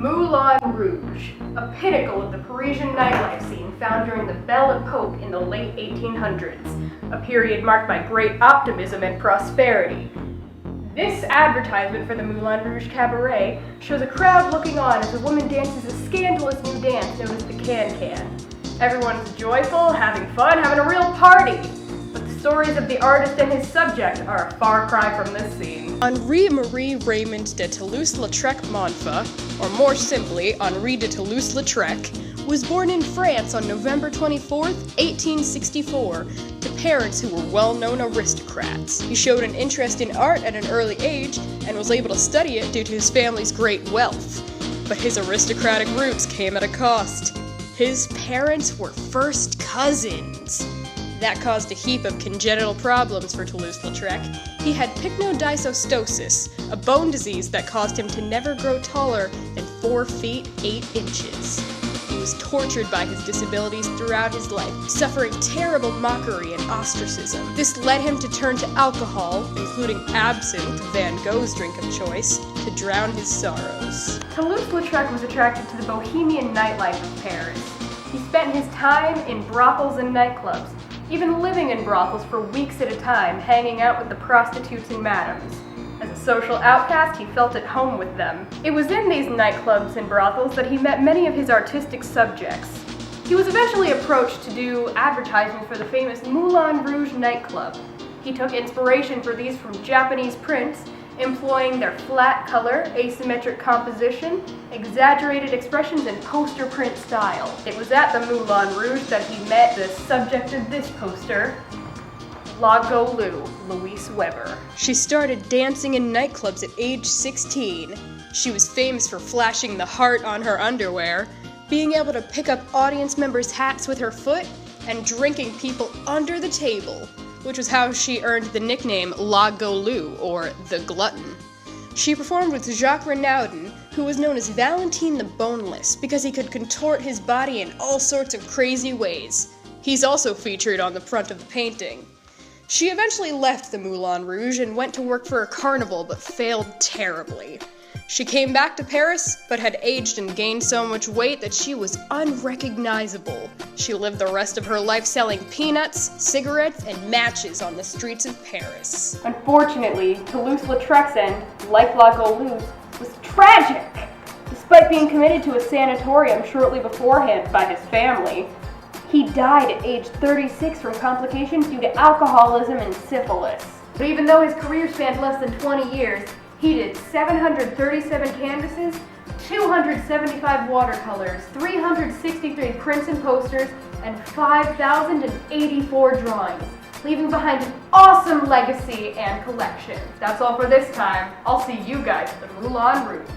Moulin Rouge, a pinnacle of the Parisian nightlife scene found during the Belle Epoque in the late 1800s, a period marked by great optimism and prosperity. This advertisement for the Moulin Rouge Cabaret shows a crowd looking on as a woman dances a scandalous new dance known as the can-can. Everyone's joyful, having fun, having a real party. But the stories of the artist and his subject are a far cry from this scene. Henri Marie Raymond de Toulouse-Lautrec Monfa, or more simply, Henri de Toulouse-Lautrec, was born in France on November 24, 1864, to parents who were well-known aristocrats. He showed an interest in art at an early age and was able to study it due to his family's great wealth. But his aristocratic roots came at a cost. His parents were first cousins. That caused a heap of congenital problems for Toulouse-Lautrec. He had pycnodysostosис, a bone disease that caused him to never grow taller than 4 feet 8 inches. He was tortured by his disabilities throughout his life, suffering terrible mockery and ostracism. This led him to turn to alcohol, including absinthe, Van Gogh's drink of choice, to drown his sorrows. Toulouse-Lautrec was attracted to the bohemian nightlife of Paris. He spent his time in brothels and nightclubs, even living in brothels for weeks at a time, hanging out with the prostitutes and madams. As a social outcast, he felt at home with them. It was in these nightclubs and brothels that he met many of his artistic subjects. He was eventually approached to do advertisements for the famous Moulin Rouge nightclub. He took inspiration for these from Japanese prints, employing their flat color, asymmetric composition, exaggerated expressions, and poster print style. It was at the Moulin Rouge that he met the subject of this poster, La Goulou, Louise Weber. She started dancing in nightclubs at age 16. She was famous for flashing the heart on her underwear, being able to pick up audience members' hats with her foot, and drinking people under the table, which was how she earned the nickname La Goulou, or the Glutton. She performed with Jacques Renaudin, who was known as Valentine the Boneless because he could contort his body in all sorts of crazy ways. He's also featured on the front of the painting. She eventually left the Moulin Rouge and went to work for a carnival, but failed terribly. She came back to Paris, but had aged and gained so much weight that she was unrecognizable. She lived the rest of her life selling peanuts, cigarettes, and matches on the streets of Paris. Unfortunately, Toulouse-Lautrec's end, like La Goulou's, was tragic. Despite being committed to a sanatorium shortly beforehand by his family, he died at age 36 from complications due to alcoholism and syphilis. But even though his career spanned less than 20 years, he did 737 canvases, 275 watercolors, 363 prints and posters, and 5,084 drawings, leaving behind an awesome legacy and collection. That's all for this time. I'll see you guys at the Moulin Rouge.